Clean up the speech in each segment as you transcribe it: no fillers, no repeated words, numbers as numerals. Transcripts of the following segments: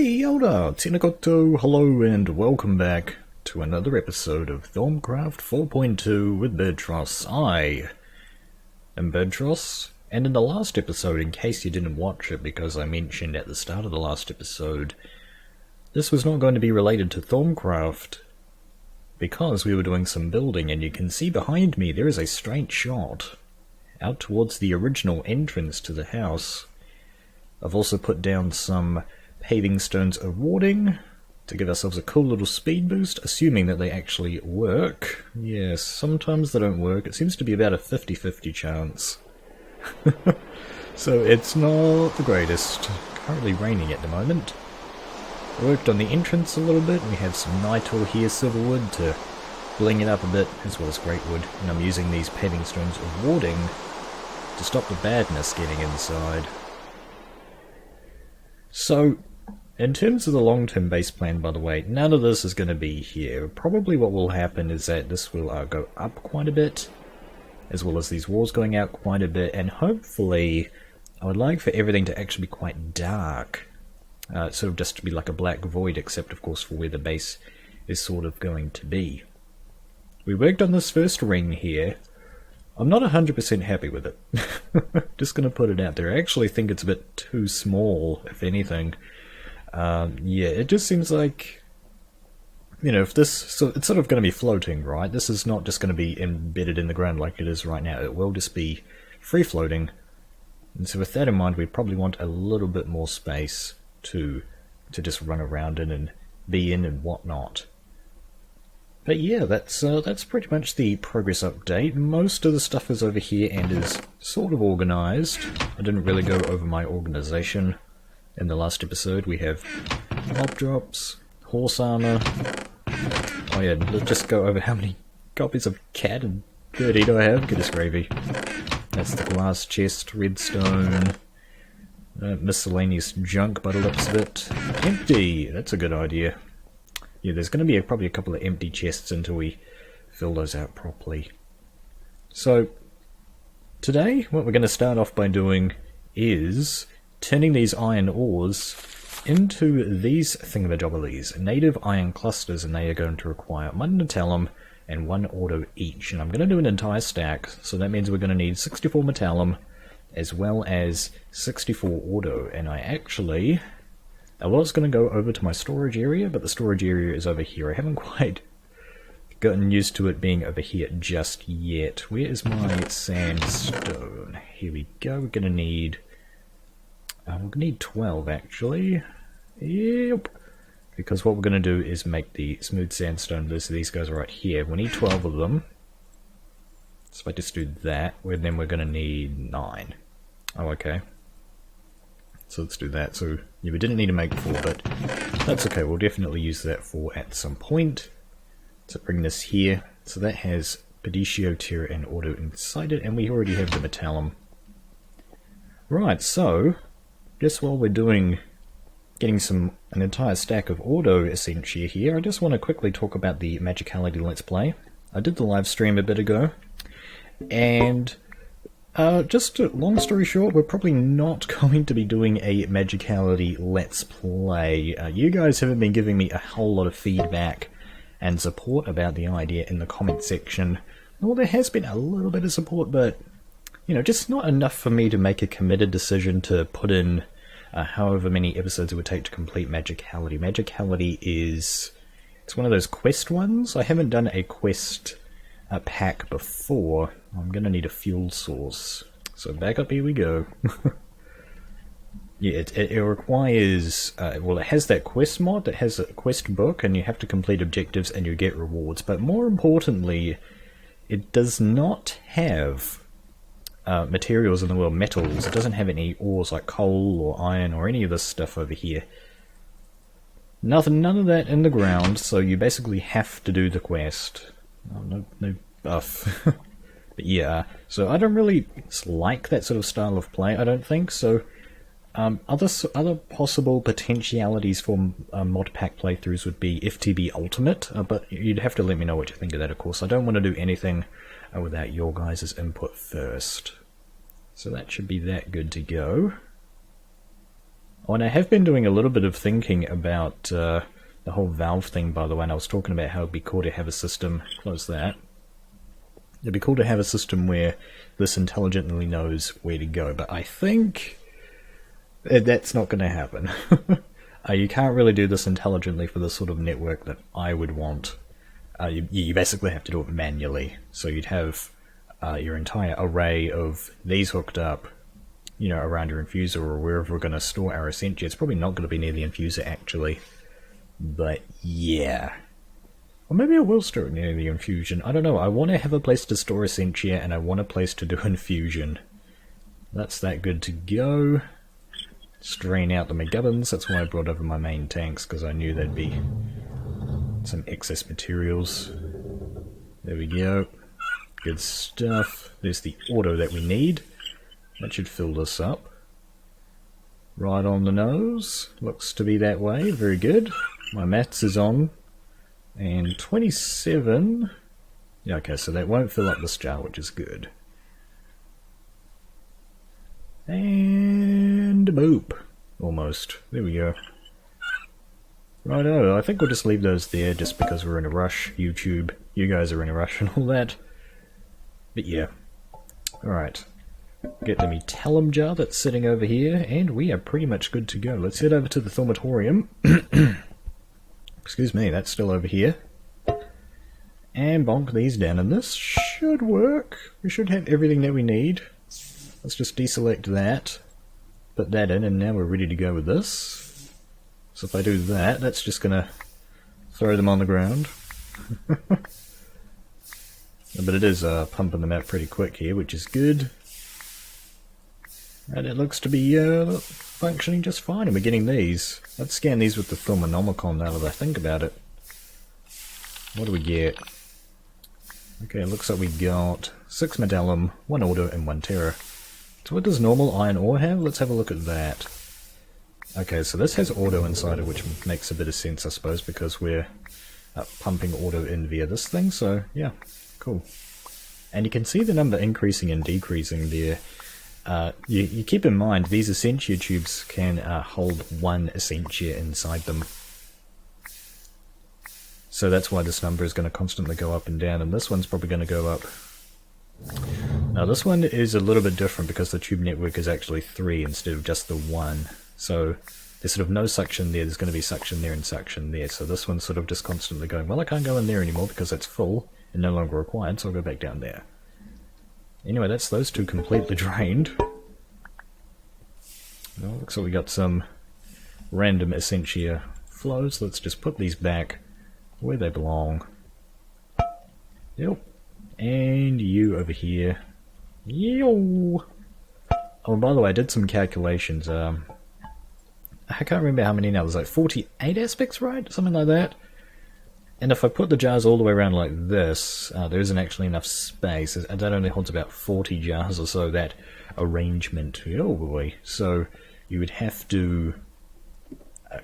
Kia ora, tēnā koutou, hello and welcome back to another episode of Thaumcraft 4.2 with Birdtross. I am Birdtross, and in the last episode, in case you didn't watch it because I mentioned at the start of the last episode, this was not going to be related to Thaumcraft because we were doing some building, and you can see behind me there is a straight shot out towards the original entrance to the house. I've also put down some paving stones awarding to give ourselves a cool little speed boost, assuming that they actually work. Yes, sometimes they don't work. It seems to be about a 50-50 chance. So it's not the greatest. Currently raining at the moment. Worked on the entrance a little bit. We have some nitol here, silverwood, to bling it up a bit, as well as greatwood. And I'm using these paving stones awarding to stop the badness getting inside. So, in terms of the long-term base plan, by the way, none of this is going to be here. Probably what will happen is that this will go up quite a bit, as well as these walls going out quite a bit, and hopefully I would like for everything to actually be quite dark. Sort of just to be like a black void, except of course for where the base is sort of going to be. We worked on this first ring here. I'm not 100% happy with it. Just going to put it out there. I actually think it's a bit too small, if anything. Yeah, it just seems like, you know, if this, so it's sort of going to be floating, right? This is not just going to be embedded in the ground like it is right now. It will just be free floating. And so with that in mind, we probably want a little bit more space to just run around in and be in and whatnot. But yeah, that's pretty much the progress update. Most of the stuff is over here and is sort of organized. I didn't really go over my organization in the last episode. We have mob drops, horse armor. Oh yeah, let's just go over how many copies of Cat and Birdie do I have. Goodness gravy. That's the glass chest, redstone, miscellaneous junk by the looks of it. Empty! That's a good idea. Yeah, there's going to be probably a couple of empty chests until we fill those out properly. So, today what we're going to start off by doing is turning these iron ores into these thingamajobblies, native iron clusters, and they are going to require 1 metallum and 1 auto each. And I'm going to do an entire stack, so that means we're going to need 64 metallum as well as 64 auto. And I was going to go over to my storage area, but the storage area is over here. I haven't quite gotten used to it being over here just yet. Where is my sandstone? Here we go. We're going to need... we're going to need 12 actually. Yep. Because what we're going to do is make the smooth sandstone. These guys right here. We need 12 of them. So if I just do that, then we're going to need 9. Oh, okay. So let's do that. So yeah, we didn't need to make 4, but that's okay. We'll definitely use that 4 at some point. So bring this here. So that has Pedicio, Terra, and Auto inside it, and we already have the metallum. Right, so just while we're getting an entire stack of Auto Essentia here, I just want to quickly talk about the Magicality Let's Play. I did the live stream a bit ago, and just long story short, we're probably not going to be doing a Magicality Let's Play. You guys haven't been giving me a whole lot of feedback and support about the idea in the comment section. Well, there has been a little bit of support, but, you know, just not enough for me to make a committed decision to put in however many episodes it would take to complete Magicality. Magicality it's one of those quest ones. I haven't done a quest pack before. I'm gonna need a fuel source. So back up, here we go. Yeah, it requires, well, it has that quest mod, it has a quest book, and you have to complete objectives and you get rewards. But more importantly, it does not have materials in the world, metals. It doesn't have any ores like coal or iron or any of this stuff over here. None of that in the ground, so you basically have to do the quest. Oh, no buff. But yeah, so I don't really like that sort of style of play, I don't think, so other possible potentialities for mod pack playthroughs would be FTB Ultimate, but you'd have to let me know what you think of that, of course. I don't want to do anything without your guys' input first. So that should be that good to go. Oh, and I have been doing a little bit of thinking about the whole valve thing, by the way, and I was talking about how it'd be cool to have a system, close that. It'd be cool to have a system where this intelligently knows where to go, but I think that's not going to happen. You can't really do this intelligently for the sort of network that I would want. You basically have to do it manually. So you'd have your entire array of these hooked up, you know, around your infuser or wherever we're going to store our Essentia. It's probably not going to be near the infuser, actually. But yeah. Or maybe I will store it near the infusion. I don't know. I want to have a place to store Essentia, and I want a place to do infusion. That's that good to go. Strain out the McGubbins. That's why I brought over my main tanks, because I knew there'd be some excess materials. There we go. Good stuff. There's the auto that we need. That should fill this up. Right on the nose. Looks to be that way. Very good. My maths is on. And 27. Yeah, okay, so that won't fill up this jar, which is good. And boop. Almost. There we go. Righto, I think we'll just leave those there just because we're in a rush. YouTube, you guys are in a rush and all that. But yeah. Alright. Get the metallum jar that's sitting over here, and we are pretty much good to go. Let's head over to the Thaumatorium. Excuse me, that's still over here. And bonk these down, and this should work. We should have everything that we need. Let's just deselect that. Put that in, and now we're ready to go with this. So if I do that, that's just gonna throw them on the ground. But it is pumping them out pretty quick here, which is good. And it looks to be functioning just fine, and we're getting these. Let's scan these with the Thaumonomicon now that I think about it. What do we get? Okay, it looks like we got 6 Medallum, 1 Auto, and 1 Terra. So what does normal iron ore have? Let's have a look at that. Okay, so this has auto inside it, which makes a bit of sense, I suppose, because we're pumping auto in via this thing, so yeah, cool. And you can see the number increasing and decreasing there. You keep in mind, these Essentia tubes can hold 1 Essentia inside them. So that's why this number is going to constantly go up and down, and this one's probably going to go up. Now this one is a little bit different because the tube network is actually 3 instead of just the 1. So there's sort of no suction there, there's going to be suction there and suction there. So this one's sort of just constantly going, well, I can't go in there anymore because it's full and no longer required, so I'll go back down there. Anyway, that's those two completely drained. Well, looks like we got some random Essentia flows. Let's just put these back where they belong. Yep. And you over here. Yo! Oh, and by the way, I did some calculations. I can't remember how many now. There's like 48 aspects, right? Something like that. And if I put the jars all the way around like this, there isn't actually enough space. That only holds about 40 jars or so, that arrangement. Oh boy. So you would have to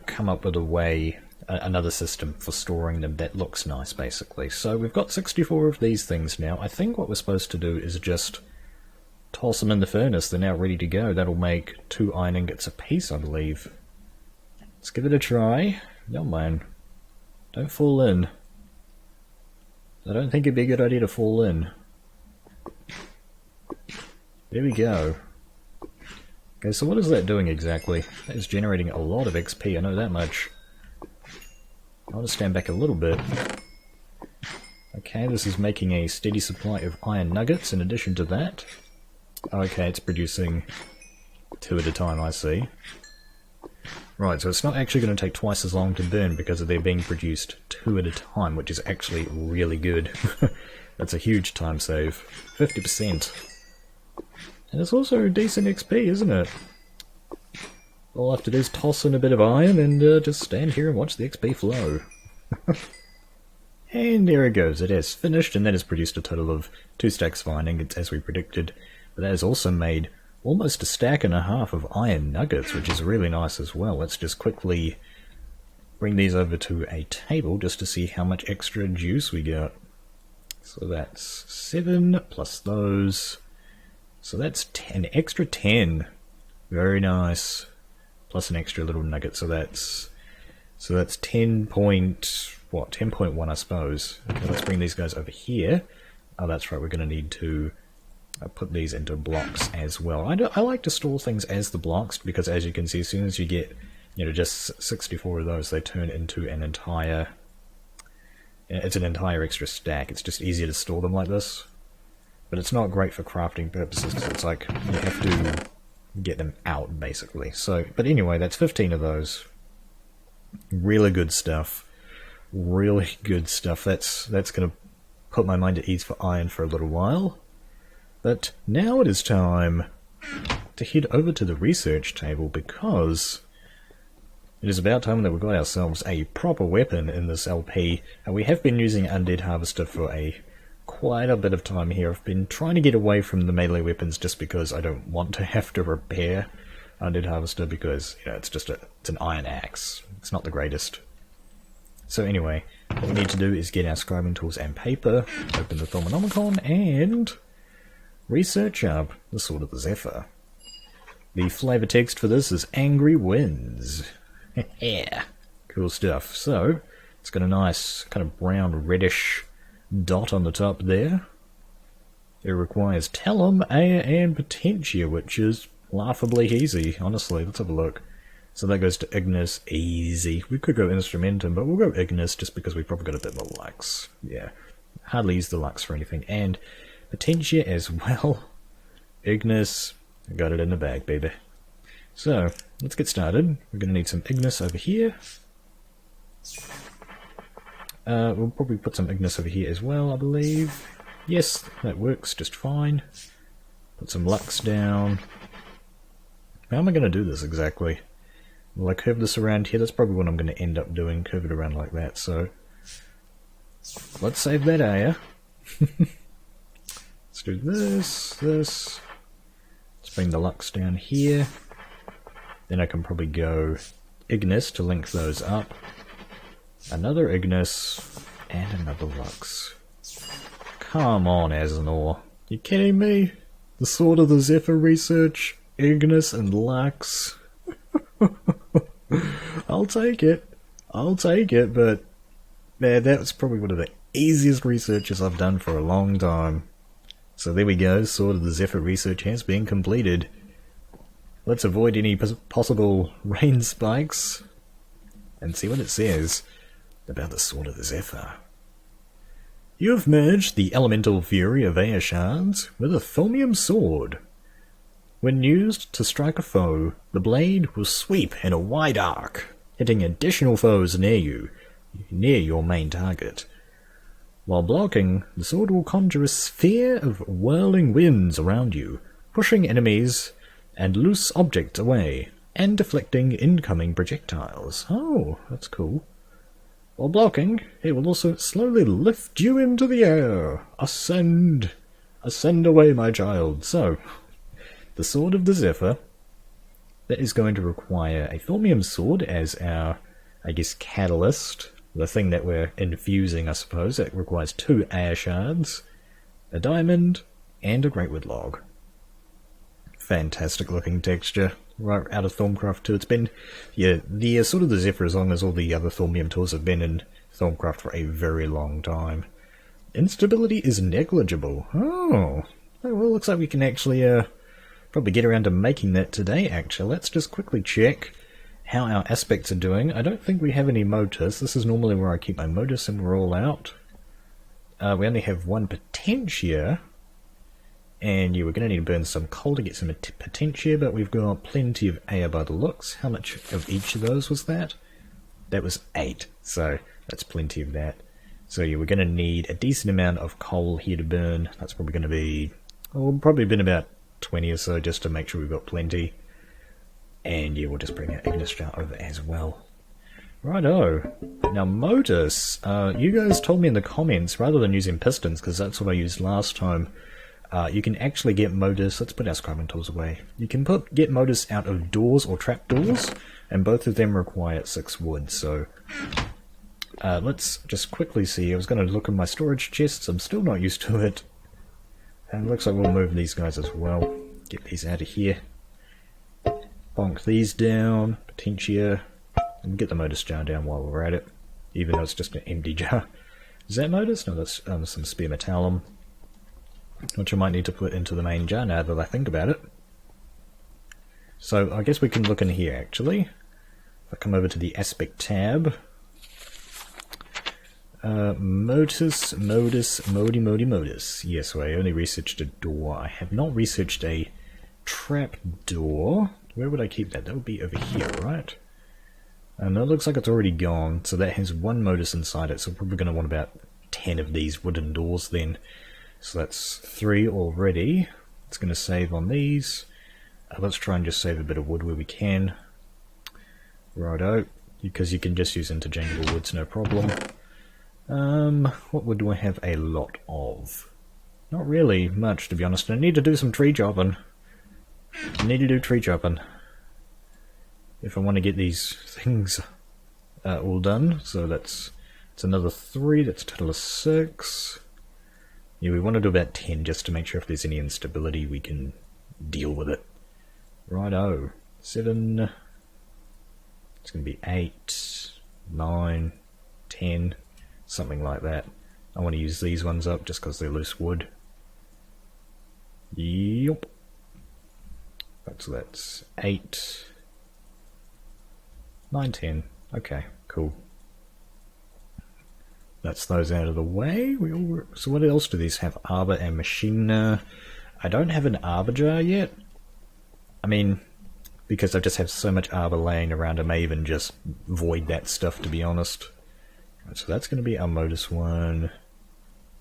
come up with a way, another system for storing them that looks nice, basically. So we've got 64 of these things now. I think what we're supposed to do is just toss them in the furnace. They're now ready to go. That'll make 2 iron ingots a piece, I believe. Let's give it a try. No man. Don't fall in. I don't think it'd be a good idea to fall in. There we go. Okay, so what is that doing exactly? That is generating a lot of XP, I know that much. I'll just stand back a little bit. Okay, this is making a steady supply of iron nuggets in addition to that. Okay, it's producing 2 at a time, I see. Right, so it's not actually going to take twice as long to burn because they're being produced 2 at a time, which is actually really good. That's a huge time save. 50%. And it's also decent XP, isn't it? All I have to do is toss in a bit of iron and just stand here and watch the XP flow. And there it goes, it has finished, and that has produced a total of 2 stacks of iron ingots as we predicted. But that has also made almost a stack and a half of iron nuggets, which is really nice as well. Let's just quickly bring these over to a table just to see how much extra juice we got. So that's 7 plus those. So that's 10, extra 10. Very nice. plus an extra little nugget, so that's 10 point, what, 10.1 I suppose. Okay, let's bring these guys over here. Oh, that's right, we're going to need to put these into blocks as well. I like to store things as the blocks, because as you can see, as soon as you get, you know, just 64 of those, they turn into an entire, it's an entire extra stack. It's just easier to store them like this. But it's not great for crafting purposes, because it's like, you have to get them out, basically. So, but anyway, that's 15 of those. Really good stuff. Really good stuff. That's going to put my mind at ease for iron for a little while. But now it is time to head over to the research table, because it is about time that we got ourselves a proper weapon in this LP. We have been using Undead Harvester for quite a bit of time here. I've been trying to get away from the melee weapons just because I don't want to have to repair Undead Harvester, because, you know, it's an iron axe. It's not the greatest. So anyway, what we need to do is get our scribing tools and paper, open the Thaumanomicon, and research up the Sword of the Zephyr. The flavor text for this is Angry Winds. Yeah, cool stuff. So, it's got a nice kind of brown reddish dot on the top there. It requires Talum, Aya, and Potentia, which is laughably easy, honestly. Let's have a look. So that goes to Ignis, easy. We could go Instrumentum, but we'll go Ignis just because we've probably got a bit more Lux. Yeah, hardly use the Lux for anything. And Potentia as well. Ignis, got it in the bag, baby. So, let's get started. We're going to need some Ignis over here. We'll probably put some Ignis over here as well, I believe. Yes, that works just fine. Put some Lux down. How am I going to do this exactly? Will I curve this around here? That's probably what I'm going to end up doing, curve it around like that. So, let's save that area. Let's do this. Let's bring the Lux down here. Then I can probably go Ignis to link those up. Another Ignis, and another Lux. Come on, Azenor. You kidding me? The Sword of the Zephyr research, Ignis and Lux. I'll take it, but man, that was probably one of the easiest researches I've done for a long time. So there we go, Sword of the Zephyr research has been completed. Let's avoid any possible rain spikes and see what it says about the Sword of the Zephyr. You have merged the elemental fury of Aya shards with a Thorium Sword. When used to strike a foe, the blade will sweep in a wide arc, hitting additional foes near your main target. While blocking, the sword will conjure a sphere of whirling winds around you, pushing enemies and loose objects away, and deflecting incoming projectiles. Oh, that's cool. While blocking, it will also slowly lift you into the air. Ascend! Ascend away, my child. So, the Sword of the Zephyr, that is going to require a Thorium Sword as our, I guess, catalyst. The thing that we're infusing, I suppose. It requires 2 Aya shards, a diamond, and a Greatwood log. Fantastic looking texture. Right out of Thaumcraft too. It's been, yeah, the Sword of the Zephyr, as long as all the other Thorium tools have been in Thaumcraft for a very long time. Instability is negligible. Oh, well, looks like we can actually probably get around to making that today, actually. Let's just quickly check how our aspects are doing. I don't think we have any Motus. This is normally where I keep my Motus and we're all out. We only have 1 Potentia. And yeah, we're going to need to burn some coal to get some Potentia, but we've got plenty of Aya by the looks. How much of each of those was that? That was 8, so that's plenty of that. So yeah, we're going to need a decent amount of coal here to burn. That's probably going to be, oh, probably been about 20 or so, just to make sure we've got plenty. And yeah, we'll just bring our Ignis jar over as well. Righto. Now Motus, you guys told me in the comments, rather than using pistons, because that's what I used last time, you can actually get Motus. Let's put our scribing tools away. You can get Motus out of doors or trapdoors, and both of them require 6 wood. So let's just quickly see. I was going to look in my storage chests. I'm still not used to it. And it looks like we'll move these guys as well. Get these out of here. bonk these down, Potentia, and get the Modus jar down while we're at it, even though it's just an empty jar. Is that Modus? No, that's some Spear Metallum, which I might need to put into the main jar now that I think about it. So I guess we can look in here actually. If I come over to the Aspect tab, Modus. Yes, so I only researched a door. I have not researched a trap door. Where would I keep that? That would be over here, right? And that looks like it's already gone, so that has one Modus inside it, so we're probably going to want about 10 of these wooden doors then. So that's 3 already. It's going to save on these. Let's try and just save a bit of wood where we can. Righto, because you can just use interchangeable woods, no problem. What wood do I have a lot of? Not really much, to be honest. I need to do some tree chopping. I need to do tree chopping if I want to get these things all done. So it's another 3, that's a total of 6. Yeah, we want to do about 10 just to make sure if there's any instability we can deal with it. Righto. 7. It's going to be 8, 9, 10, something like that. I want to use these ones up just because they're loose wood. Yup. So that's 8, 9, 10. Okay, cool. That's those out of the way. So what else do these have? Arbor and Machine. I don't have an Arbor jar yet. I mean, because I just have so much Arbor laying around, I may even just void that stuff, to be honest. Right, so that's going to be our Modus one.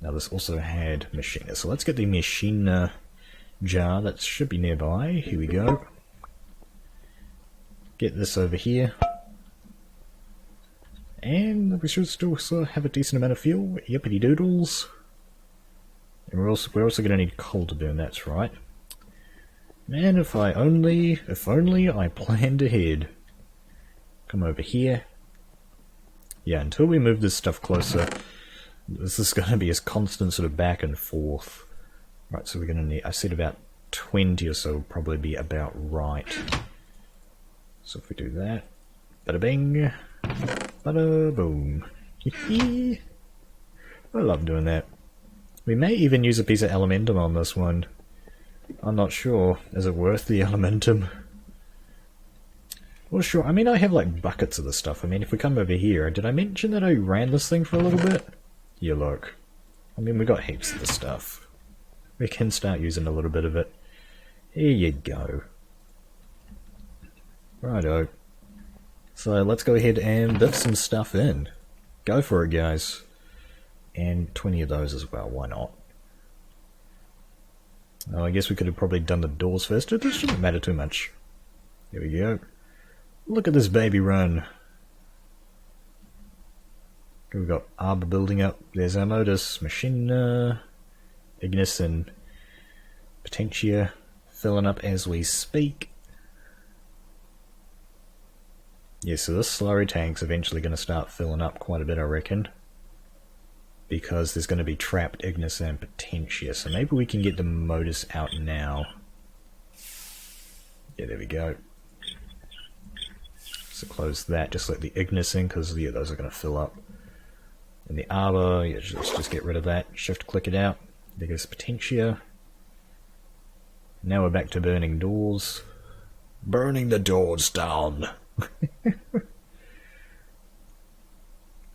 Now this also had Machina. So let's get the Machina jar. That should be nearby. Here we go. Get this over here. And we should still have a decent amount of fuel. Yippity doodles. And we're also going to need coal to burn, that's right. Man, if only I planned ahead. Come over here. Yeah, until we move this stuff closer, this is going to be a constant sort of back and forth. Right, so we're going to need, I said about 20 or so will probably be about right. So if we do that, bada bing, bada boom. I love doing that. We may even use a piece of Elementum on this one. I'm not sure. Is it worth the Elementum? Well, sure. I mean, I have like buckets of the stuff. I mean, if we come over here, did I mention that I ran this thing for a little bit? Yeah, look. I mean, we got heaps of the stuff. We can start using a little bit of it. Here you go. Righto. So let's go ahead and biff some stuff in. Go for it, guys. And 20 of those as well, why not? Oh, I guess we could have probably done the doors first. It shouldn't matter too much. There we go. Look at this baby run. We've got Arbor building up. There's our Modus, Machina, Ignis and Potentia filling up as we speak. Yeah, so this slurry tank's eventually going to start filling up quite a bit, I reckon. Because there's going to be trapped Ignis and Potentia, so maybe we can get the Modus out now. Yeah, there we go. So close that, just let the Ignis in, because yeah, those are going to fill up. And the Arbor, yeah, let's just get rid of that. Shift click it out. There goes Potentia. Now we're back to burning doors. Burning the doors down!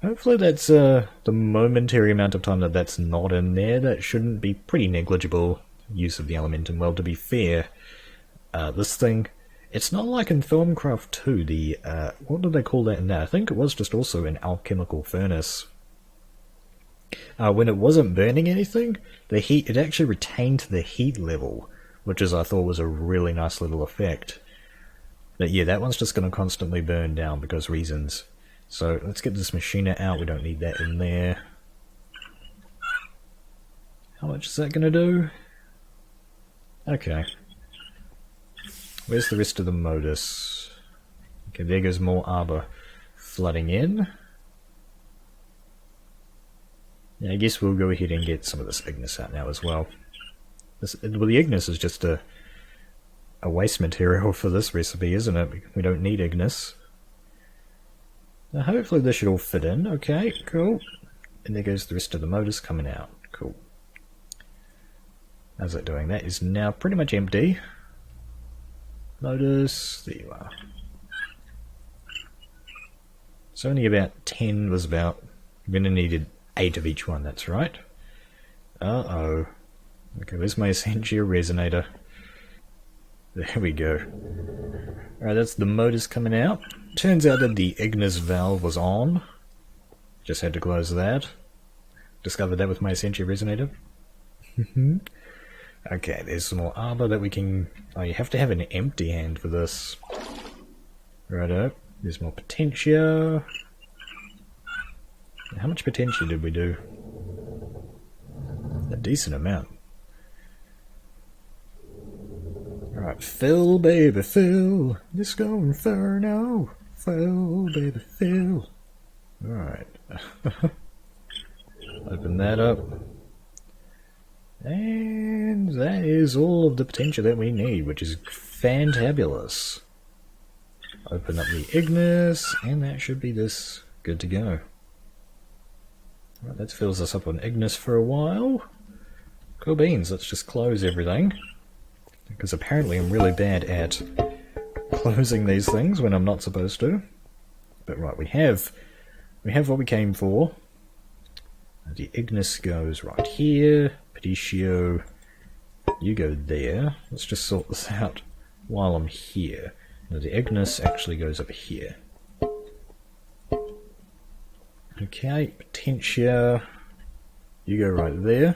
Hopefully that's the momentary amount of time that's not in there. That shouldn't be pretty negligible use of the Elementum. Well, to be fair, this thing, it's not like in Thaumcraft 2, the, what did they call that in there? I think it was just also an alchemical furnace. When it wasn't burning anything, the heat, it actually retained the heat level, which is, I thought, was a really nice little effect. But yeah, that one's just going to constantly burn down because reasons. So let's get this Machina out, we don't need that in there. How much is that going to do? Okay. Where's the rest of the Modus? Okay, there goes more Arbor flooding in. Yeah, I guess we'll go ahead and get some of this Ignis out now as well. Well, the Ignis is just a a waste material for this recipe, isn't it? We don't need Ignis. Now hopefully this should all fit in. Okay, cool. And there goes the rest of the motors coming out. Cool. How's that doing? That is now pretty much empty. Motors, there you are. So only about 10 was about... We're going to need 8 of each one, that's right. Uh-oh. Okay, where's my Essentia resonator? There we go. Alright, that's the motors coming out. Turns out that the Ignis valve was on. Just had to close that. Discovered that with my Essentia resonator. Okay, there's some more arbor that we can... Oh, you have to have an empty hand for this. Righto. There's more potentia. How much potentia did we do? A decent amount. Alright, fill, baby, fill. Disco Inferno. Fill, baby, fill. Alright. Open that up. And that is all of the potential that we need, which is fantabulous. Open up the Ignis, and that should be this. Good to go. Right, that fills us up on Ignis for a while. Cool beans, let's just close everything. Because apparently I'm really bad at closing these things when I'm not supposed to. But right, we have what we came for. The Ignis goes right here. Petitio, you go there. Let's just sort this out while I'm here. Now the Ignis actually goes over here. Okay, Potentia, you go right there.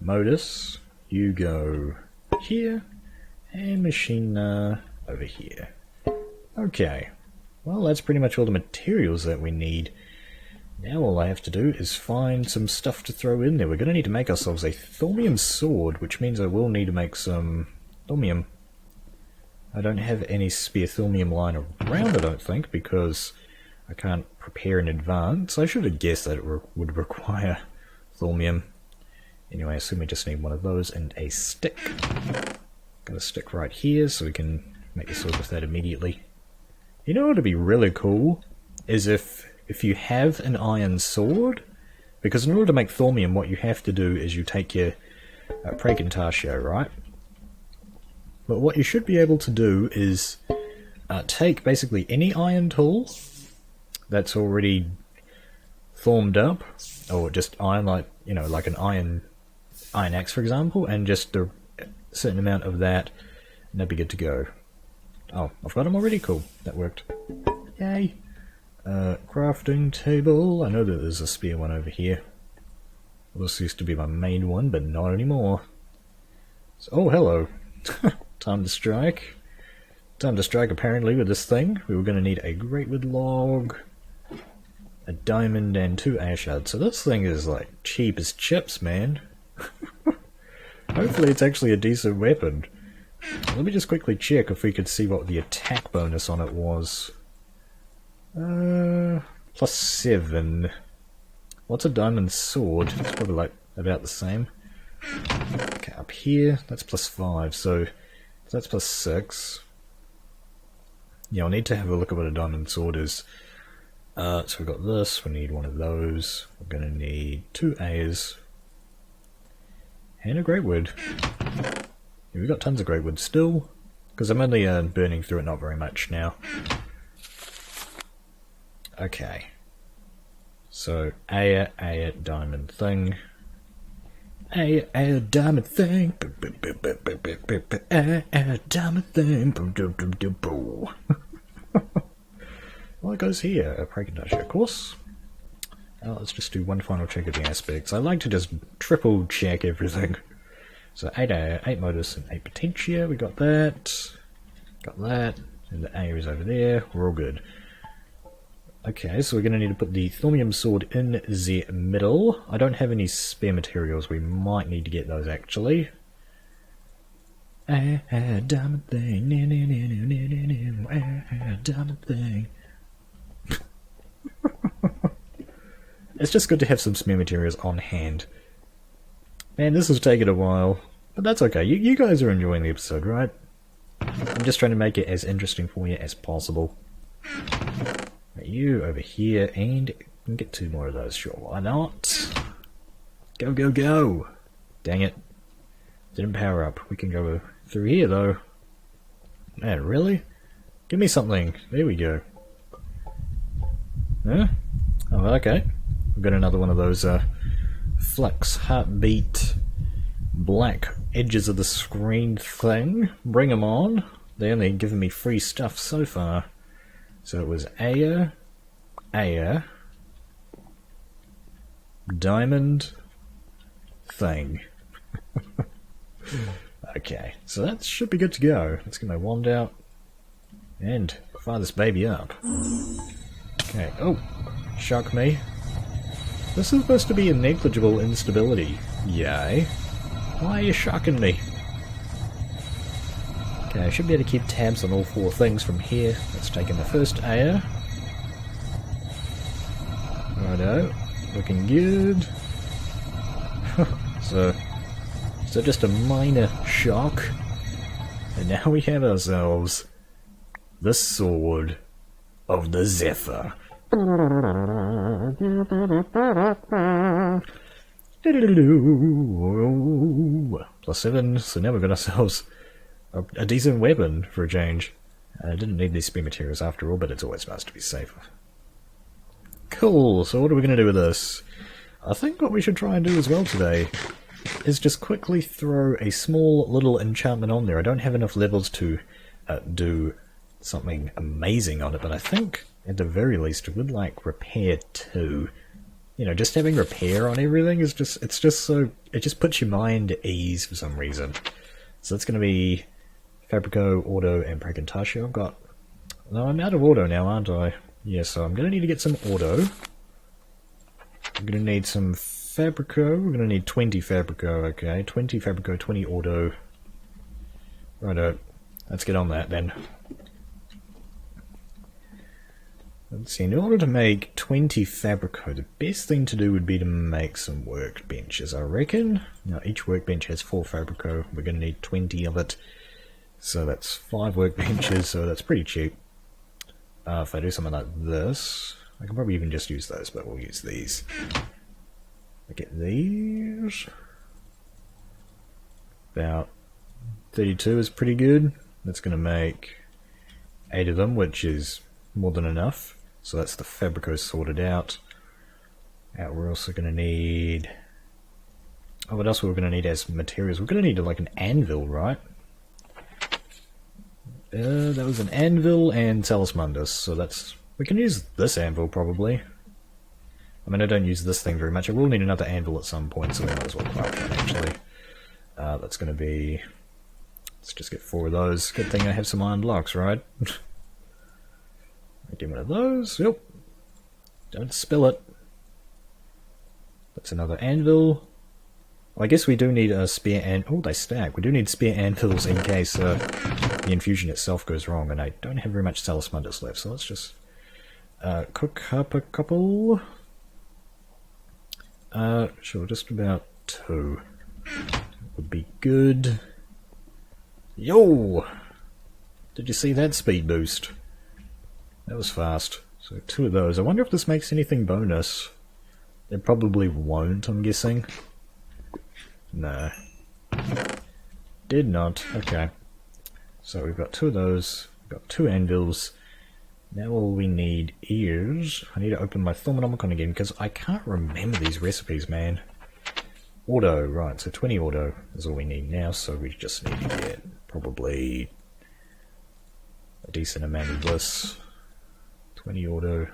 Modus, you go here. And Machina over here. Okay, well that's pretty much all the materials that we need. Now all I have to do is find some stuff to throw in there. We're going to need to make ourselves a Thorium Sword, which means I will need to make some Thorium. I don't have any spare Thorium lying around, I don't think, because I can't prepare in advance. I should have guessed that it would require Thorium. Anyway, I assume we just need one of those and a stick. Got a stick right here, so we can make the sword with that immediately. You know what would be really cool? Is if you have an iron sword, because in order to make Thorium, what you have to do is you take your Praecantatio, right? But what you should be able to do is take basically any iron tool that's already formed up, or just iron, like, you know, like an iron axe, for example, and just a certain amount of that, and that'd be good to go. Oh, I've got them already. Cool, that worked. Yay! Crafting table. I know that there's a spare one over here. Well, this used to be my main one, but not anymore. So, oh, hello. Time to strike. Time to strike, apparently, with this thing. We were going to need a greatwood log, a diamond, and 2 ashard. So this thing is, like, cheap as chips, man. Hopefully it's actually a decent weapon. Let me just quickly check if we could see what the attack bonus on it was. +7. What's a diamond sword? It's probably like about the same. Okay, up here, that's +5, so that's +6. Yeah, I'll need to have a look at what a diamond sword is. So we've got this, we need one of those. We're going to need 2 A's. And a greatwood. Yeah, we've got tons of greatwood still, because I'm only burning through it not very much now. Okay. So, a diamond thing. A diamond thing. A diamond thing. Well, it goes here. A Praecantatio, of course. Let's just do one final check of the aspects. I like to just triple check everything. So 8 modus and 8 potentia. We got that. Got that. And the A is over there. We're all good. Okay, so we're going to need to put the Thorium Sword in the middle. I don't have any spare materials. We might need to get those, actually. Diamond thing. Diamond thing. It's just good to have some spare materials on hand. Man, this has taken a while. But that's okay, you guys are enjoying the episode, right? I'm just trying to make it as interesting for you as possible. You over here, and you can get 2 more of those, sure, why not? Go, go, go! Dang it. Didn't power up. We can go through here, though. Man, really? Give me something. There we go. Huh? Oh, okay. We've got another one of those, flux, heartbeat, black edges of the screen thing. Bring them on. They only given me free stuff so far. So it was Aya, diamond, thing. Okay, so that should be good to go. Let's get my wand out and fire this baby up. Okay, oh, shock me. This is supposed to be a negligible instability. Yay. Why are you shocking me? Okay, I should be able to keep tabs on all 4 things from here. Let's take in the first Aya. Righto, looking good. So just a minor shock. And now we have ourselves the Sword of the Zephyr. +7, so now we've got ourselves a decent weapon for a change. I didn't need these spear materials after all, but it's always nice to be safer. Cool, so what are we going to do with this? I think what we should try and do as well today is just quickly throw a small little enchantment on there. I don't have enough levels to do something amazing on it, but I think at the very least it would like repair 2. You know, just having repair on everything is just, it just puts your mind at ease for some reason. So that's going to be Fabrico, Auto, and Pragantatio. No, I'm out of Auto now, aren't I? Yeah, so I'm going to need to get some Auto. I'm going to need some Fabrico. We're going to need 20 Fabrico, okay. 20 Fabrico, 20 Auto. Righto. Let's get on that then. Let's see, in order to make 20 Fabrico, the best thing to do would be to make some workbenches, I reckon. Now, each workbench has 4 Fabrico. We're going to need 20 of it. So that's 5 workbenches, so that's pretty cheap. If I do something like this, I can probably even just use those, but we'll use these. I get these. About 32 is pretty good. That's going to make 8 of them, which is more than enough. So that's the Fabrico sorted out. We're also going to need... Oh, what else we're going to need as materials? We're going to need like an anvil, right? That was an anvil and Talismandus, so that's... We can use this anvil, probably. I mean, I don't use this thing very much. I will need another anvil at some point, so we might as well craft one, actually. That's going to be... Let's just get 4 of those. Good thing I have some iron blocks, right? Get one of those. Yep. Don't spill it. That's another anvil. Well, I guess we do need a spear and... Oh, they stack. We do need spear anvils in case the infusion itself goes wrong, and I don't have very much Talismandus left, so let's just cook up a couple. Sure, just about 2 would be good. Yo! Did you see that speed boost? That was fast. So 2 of those. I wonder if this makes anything bonus. It probably won't, I'm guessing. No. Did not. Okay. So we've got 2 of those. We've got 2 anvils. Now all we need is... I need to open my Thaumanomicon again, because I can't remember these recipes, man. Auto, right, so 20 auto is all we need now, so we just need to get probably a decent amount of this. 20 auto,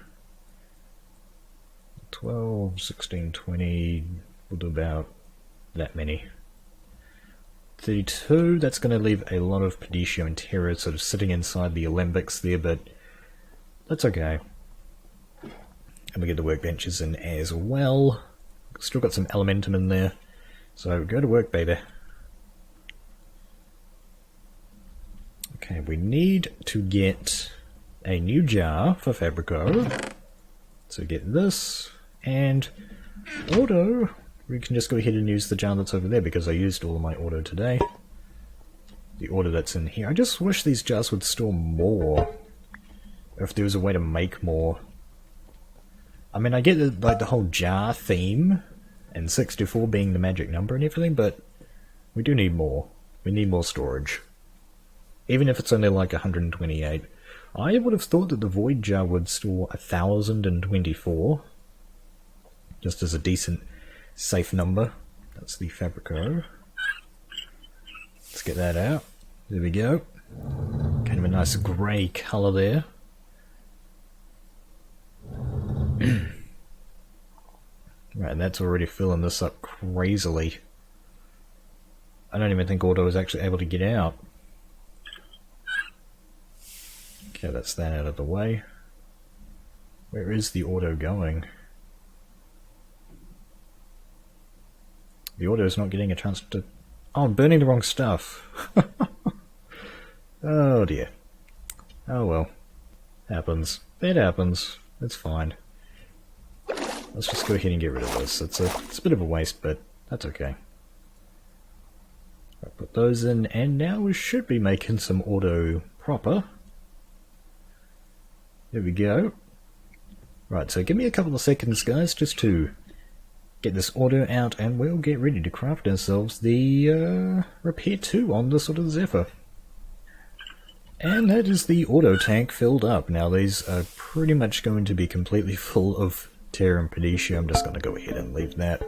12, 16, 20, we'll do about that many. 32, that's going to leave a lot of Pedicio and Terra sort of sitting inside the alembics there, but that's okay. And we get the workbenches in as well. Still got some elementum in there, so go to work, baby. Okay, we need to get a new jar for Fabrico. So get this, and auto. we can just go ahead and use the jar that's over there because I used all of my auto today. The auto that's in here. I just wish these jars would store more. If there was a way to make more. I mean, I get the whole jar theme, and 64 being the magic number and everything, but we do need more. We need more storage. Even if it's only like 128. I would have thought that the void jar would store 1024. Just as a decent, safe number. That's the Fabrico. Let's get that out. There we go. Kind of a nice grey colour there. Right, and that's already filling this up crazily. I don't even think Auto is actually able to get out. Okay, that's that out of the way. Where is the Auto going? The Auto is not getting a chance to... Oh, I'm burning the wrong stuff. Oh dear. Oh well. Happens. It happens. It's fine. Let's just go ahead and get rid of this. It's a bit of a waste, but that's okay. I'll put those in, and now we should be making some auto proper. There we go. Right, so give me a couple of seconds, guys, just to get this auto out, and we'll get ready to craft ourselves the repair 2 on the sort of Zephyr. And that is the auto tank filled up. Now these are pretty much going to be completely full of Thorium Sword. I'm just going to go ahead and leave that.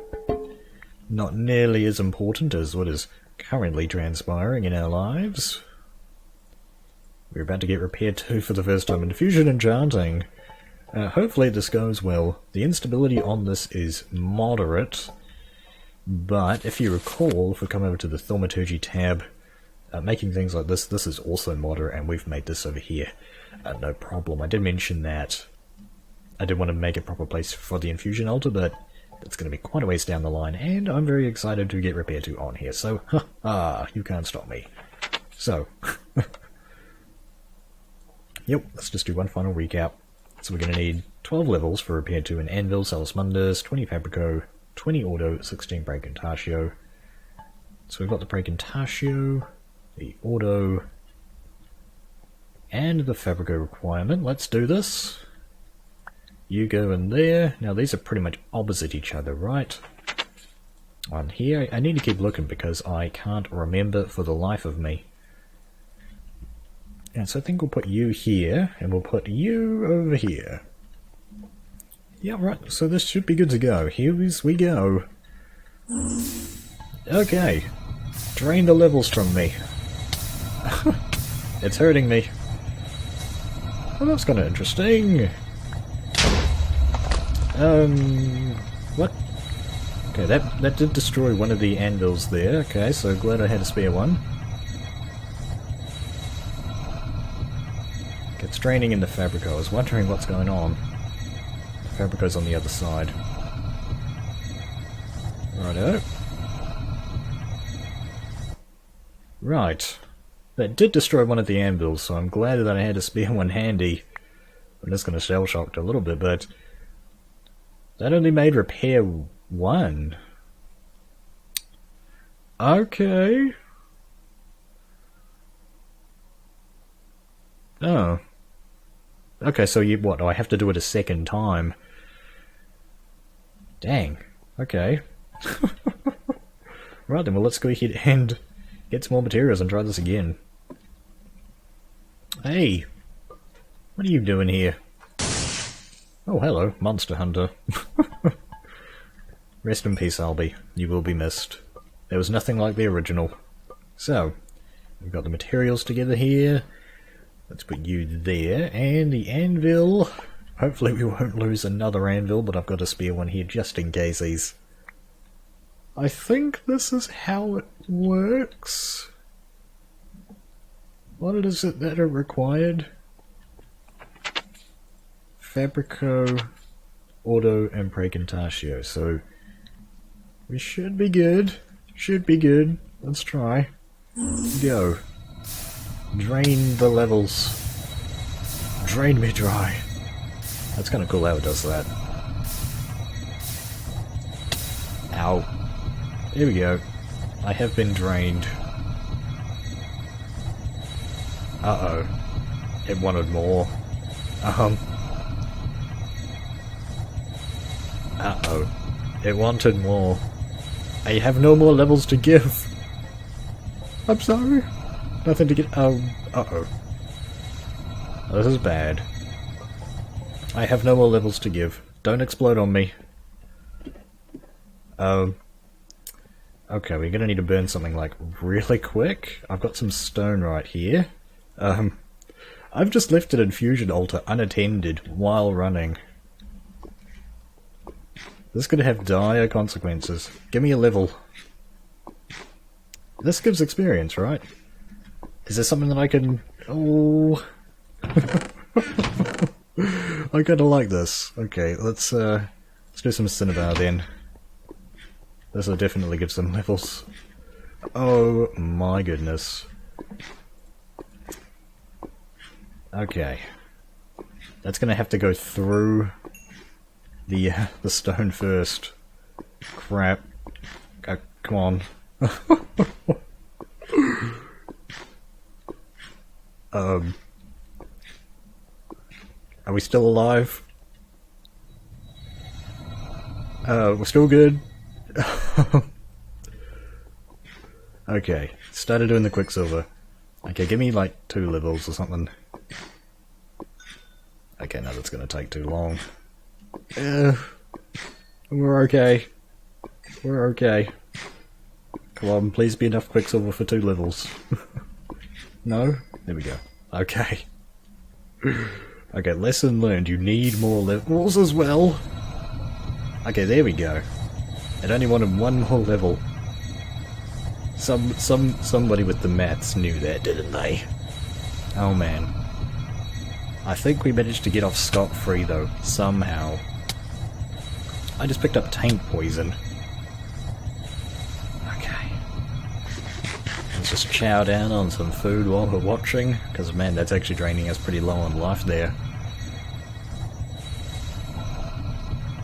Not nearly as important as what is currently transpiring in our lives. We're about to get repair 2 for the first time in Fusion Enchanting. Hopefully this goes well. The instability on this is moderate, but if you recall, if we come over to the Thaumaturgy tab, making things like this is also moderate, and we've made this over here. No problem. I did mention that I did want to make a proper place for the Infusion Altar, but it's going to be quite a ways down the line, and I'm very excited to get Repair 2 on here, so, you can't stop me. So, yep, let's just do one final recap. So we're going to need 12 levels for Repair 2 in Anvil, Salus Mundus, 20 Fabrico, 20 Auto, 16 Praecontatio. So we've got the Praecontatio, the Auto, and the Fabrico requirement. Let's do this. You go in there. Now these are pretty much opposite each other, right? On here, I need to keep looking because I can't remember for the life of me. And so I think we'll put you here, and we'll put you over here. Yeah, right, so this should be good to go. Here we go. Okay. Drain the levels from me. It's hurting me. Oh, that's kind of interesting. What? Okay, that did destroy one of the anvils there. Okay, so glad I had a spare one. It's draining in the Fabrico. I was wondering what's going on. The Fabrico's on the other side. Righto. Right. That did destroy one of the anvils, so I'm glad that I had a spare one handy. I'm just going to shell-shocked a little bit, but that only made repair 1. Okay. Oh. Okay, so what, do I have to do it a second time? Dang. Okay. Right then, well let's go ahead and get some more materials and try this again. Hey! What are you doing here? Oh, hello, Monster Hunter. Rest in peace, Albie. You will be missed. There was nothing like the original. So, we've got the materials together here. Let's put you there, and the anvil. Hopefully we won't lose another anvil, but I've got a spare one here just in case he's... I think this is how it works. What is it that are required? Fabrico, Auto, and Praecontatio. So we should be good. Should be good. Let's try. Go. Drain the levels. Drain me dry. That's kind of cool how it does that. Ow. Here we go. I have been drained. Uh-oh. It wanted more. Uh-oh. It wanted more. I have no more levels to give. I'm sorry. Nothing to get. Uh-oh. This is bad. I have no more levels to give. Don't explode on me. Okay, we're gonna need to burn something like really quick. I've got some stone right here. I've just left an infusion altar unattended while running. This could have dire consequences. Give me a level. This gives experience, right? Is there something that I can... Oh... I kinda like this. Okay, let's do some Cinnabar then. This will definitely give some levels. Oh my goodness. Okay. That's gonna have to go through the stone first. Crap. Come on. Are we still alive? We're still good? Okay, started doing the Quicksilver. Okay, give me like 2 levels or something. Okay, no, that's gonna take too long. We're okay. We're okay. Come on, please be enough Quicksilver for 2 levels. No? There we go. Okay. Okay, lesson learned. You need more levels as well. Okay, there we go. It only wanted 1 more level. Somebody with the maths knew that, didn't they? Oh man. I think we managed to get off scot-free though, somehow. I just picked up taint poison. Okay. Let's just chow down on some food while we're watching, because man, that's actually draining us pretty low on life there.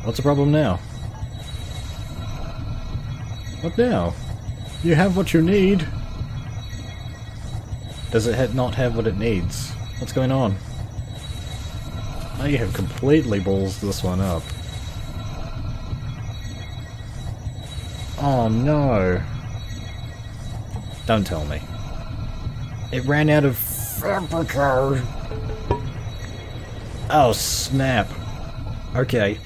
What's the problem now? What now? You have what you need. Does it not have what it needs? What's going on? I have completely ballsed this one up. Oh no. Don't tell me. It ran out of Fabrico. Oh snap. Okay.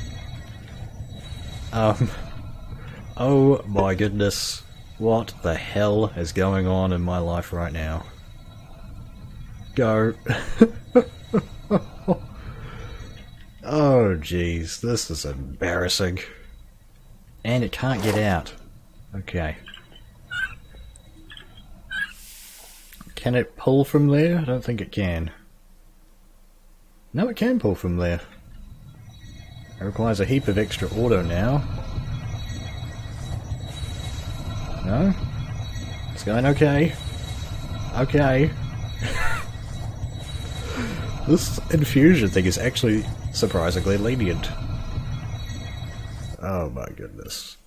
Oh my goodness. What the hell is going on in my life right now? Go. Oh jeez, this is embarrassing. And it can't get out. Okay. Can it pull from there? I don't think it can. No, it can pull from there. It requires a heap of extra auto now. No? It's going okay. Okay. This infusion thing is actually surprisingly lenient. Oh my goodness.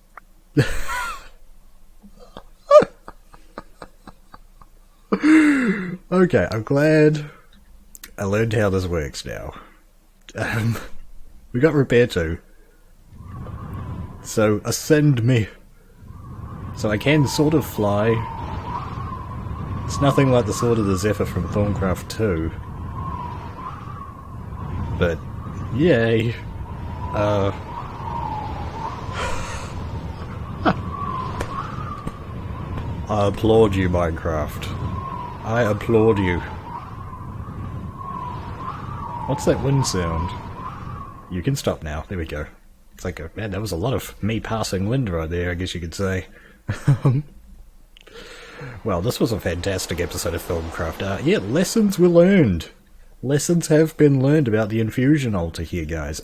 Okay, I'm glad I learned how this works now. We got repair 2. So, ascend me. So I can sort of fly. It's nothing like the sword of the Zephyr from Thaumcraft 2. But, yay. I applaud you, Minecraft. I applaud you. What's that wind sound? You can stop now. There we go. It's like, man, that was a lot of me passing wind right there, I guess you could say. Well, this was a fantastic episode of Thaumcraft. Yeah, lessons were learned. Lessons have been learned about the infusion altar here, guys.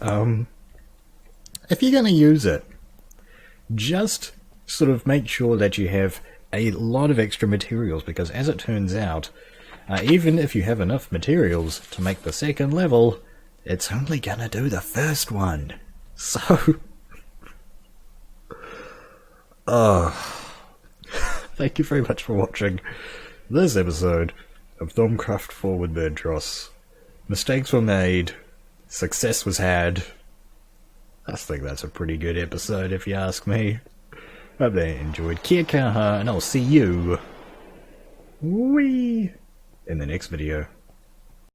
If you're going to use it, just sort of make sure that you have a lot of extra materials, because as it turns out, even if you have enough materials to make the second level, it's only gonna do the first one. So, Thank you very much for watching this episode of Thaumcraft 4 with Birdtross. Mistakes were made, success was had. I think that's a pretty good episode if you ask me. Hope they enjoyed. Kia kaha, and I'll see you in the next video.